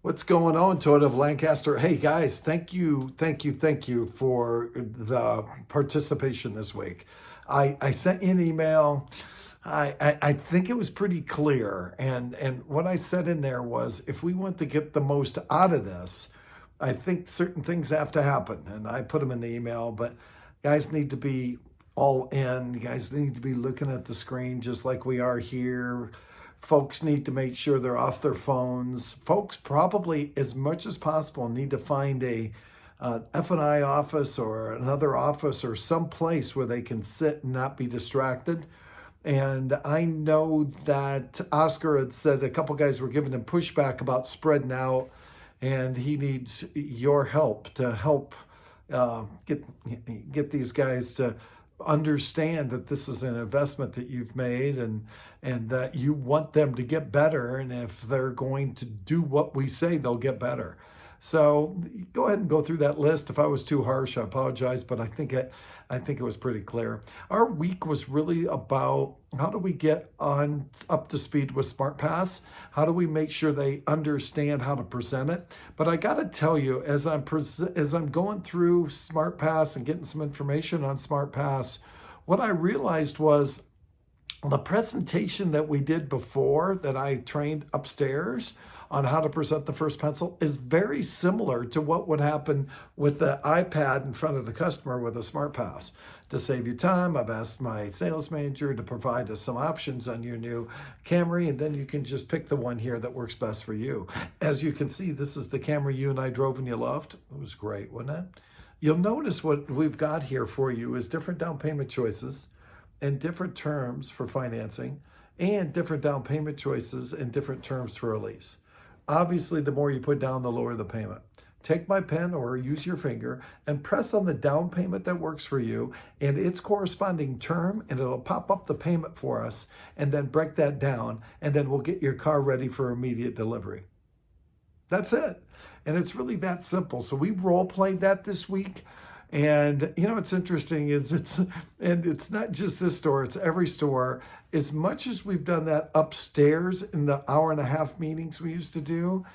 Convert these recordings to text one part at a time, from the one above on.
What's going on, Todd of Lancaster? Hey guys, thank you for the participation this week. I sent you an email. I think it was pretty clear, and what I said in there was, if we want to get the most out of this, I think certain things have to happen, and I put them in the email. But guys need to be all in. You guys need to be looking at the screen just like we are here. Folks need to make sure they're off their phones. Folks probably, as much as possible, need to find a F&I office or another office or some place where they can sit and not be distracted. And I know that Oscar had said a couple guys were giving him pushback about spreading out, and he needs your help to help get these guys to understand that this is an investment that you've made, and that you want them to get better, and if they're going to do what we say, they'll get better. So go ahead and go through that list. If I was too harsh, I apologize, but I think it was pretty clear. Our week was really about how do we get on up to speed with SmartPass? How do we make sure they understand how to present it? But I got to tell you, as I'm going through SmartPass and getting some information on SmartPass, what I realized was the presentation that we did before, that I trained upstairs on how to present the first pencil, is very similar to what would happen with the iPad in front of the customer with a SmartPass. To save you time, I've asked my sales manager to provide us some options on your new Camry, and then you can just pick the one here that works best for you. As you can see, this is the Camry you and I drove and you loved. It was great, wasn't it? You'll notice what we've got here for you is different down payment choices and different terms for financing, and different down payment choices and different terms for a lease. Obviously, the more you put down, the lower the payment. Take my pen or use your finger and press on the down payment that works for you and its corresponding term, and it'll pop up the payment for us, and then break that down, and then we'll get your car ready for immediate delivery. That's it. And it's really that simple. So we role played that this week. And what's interesting is it's not just this store, it's every store. As much as we've done that upstairs in the hour and a half meetings we used to do,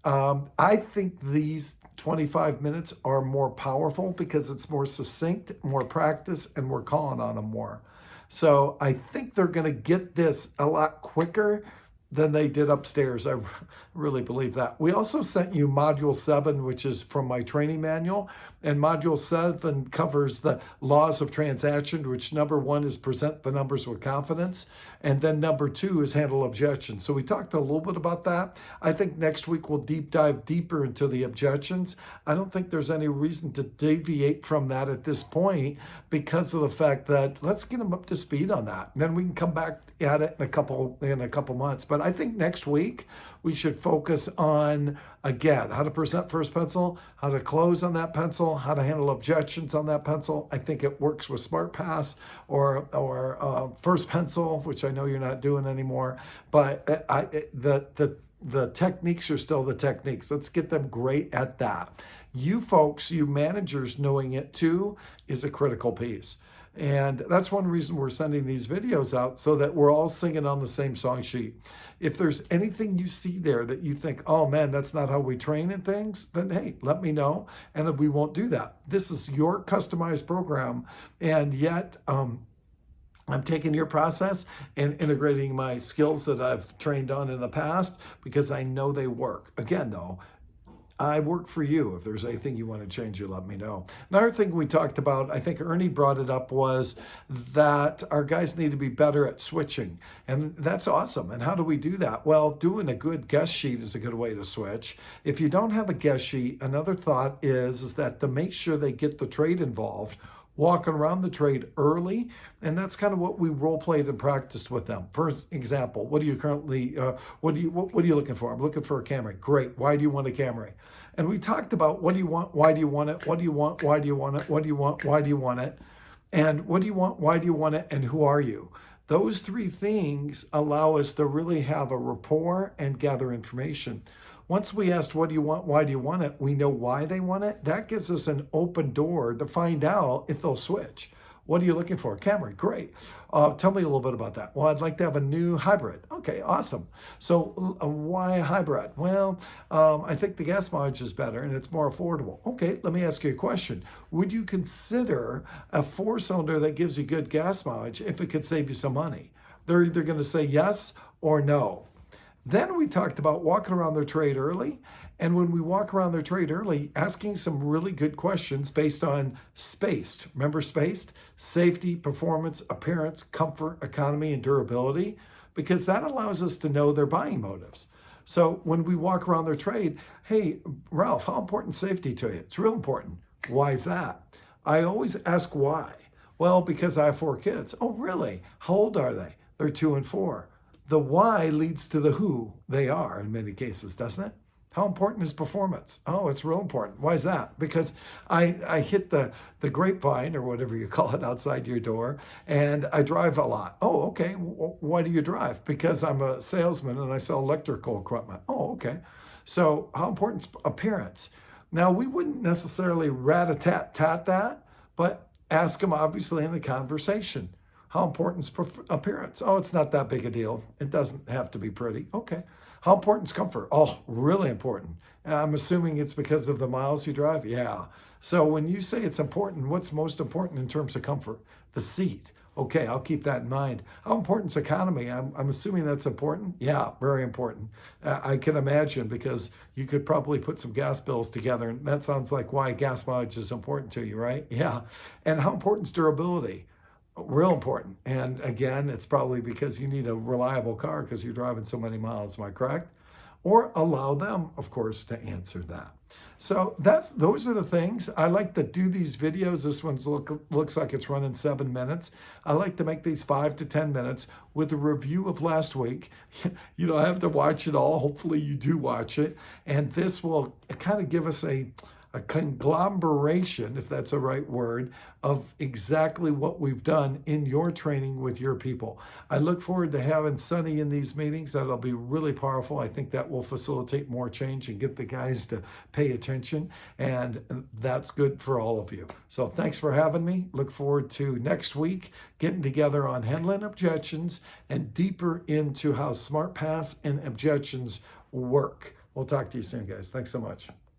I think these 25 minutes are more powerful because it's more succinct, more practice, and we're calling on them more. So I think they're going to get this a lot quicker than they did upstairs. I really believe that. We also sent you Module 7, which is from my training manual. And Module 7 covers the laws of transaction, which number 1 is present the numbers with confidence. And then number 2 is handle objections. So we talked a little bit about that. I think next week we'll deep dive deeper into the objections. I don't think there's any reason to deviate from that at this point, because of the fact that let's get them up to speed on that. And then we can come back at it in a couple months. But I think next week we should focus on, again, how to present first pencil, how to close on that pencil, how to handle objections on that pencil. I think it works with SmartPass or first pencil, which I know you're not doing anymore. But the techniques are still the techniques. Let's get them great at that. You folks, you managers knowing it too is a critical piece. And that's one reason we're sending these videos out, so that we're all singing on the same song sheet. If there's anything you see there that you think, oh man, that's not how we train and things, then hey, let me know, and we won't do that. This is your customized program, and yet I'm taking your process and integrating my skills that I've trained on in the past, because I know they work. Again, though, I work for you. If there's anything you want to change, you let me know. Another thing we talked about, I think Ernie brought it up, was that our guys need to be better at switching. And that's awesome. And how do we do that? Well, doing a good guest sheet is a good way to switch. If you don't have a guest sheet, another thought is that to make sure they get the trade involved, walking around the trade early, and that's kind of what we role played and practiced with them. For example, what are you currently, what are you looking for? I'm looking for a Camry. Great. Why do you want a Camry? And we talked about, what do you want? Why do you want it? What do you want? Why do you want it? What do you want? Why do you want it? And what do you want? Why do you want it? And who are you? Those 3 things allow us to really have a rapport and gather information. Once we asked, what do you want? Why do you want it? We know why they want it. That gives us an open door to find out if they'll switch. What are you looking for? Camry, great. Tell me a little bit about that. Well, I'd like to have a new hybrid. Okay, awesome. So why a hybrid? Well, I think the gas mileage is better and it's more affordable. Okay, let me ask you a question. Would you consider a four-cylinder that gives you good gas mileage if it could save you some money? They're either going to say yes or no. Then we talked about walking around their trade early. And when we walk around their trade early, asking some really good questions based on spaced. Remember spaced? Safety, performance, appearance, comfort, economy, and durability. Because that allows us to know their buying motives. So when we walk around their trade, hey, Ralph, how important is safety to you? It's real important. Why is that? I always ask why. Well, because I have 4 kids. Oh, really? How old are they? They're 2 and 4. The why leads to the who they are in many cases, doesn't it? How important is performance? Oh, it's real important. Why is that? Because I hit the grapevine or whatever you call it outside your door, and I drive a lot. Oh, okay. Why do you drive? Because I'm a salesman and I sell electrical equipment. Oh, okay. So how important is appearance? Now, we wouldn't necessarily rat-a-tat-tat that, but ask them obviously in the conversation. How important is appearance? Oh, it's not that big a deal. It doesn't have to be pretty. Okay. How important is comfort? Oh, really important. I'm assuming it's because of the miles you drive? Yeah. So when you say it's important, what's most important in terms of comfort? The seat. Okay, I'll keep that in mind. How important is economy? I'm assuming that's important? Yeah, very important. I can imagine because you could probably put some gas bills together, and that sounds like why gas mileage is important to you, right? Yeah. And how important is durability? Real important. And again, it's probably because you need a reliable car because you're driving so many miles. Am I correct? Or allow them, of course, to answer that. So those are the things. I like to do these videos. This one's looks like it's running 7 minutes. I like to make these 5 to 10 minutes with a review of last week. You don't have to watch it all. Hopefully you do watch it. And this will kind of give us a conglomeration, if that's a right word, of exactly what we've done in your training with your people. I look forward to having Sonny in these meetings. That'll be really powerful. I think that will facilitate more change and get the guys to pay attention, and that's good for all of you. So thanks for having me. Look forward to next week getting together on handling objections and deeper into how SmartPass and objections work. We'll talk to you soon, guys. Thanks so much.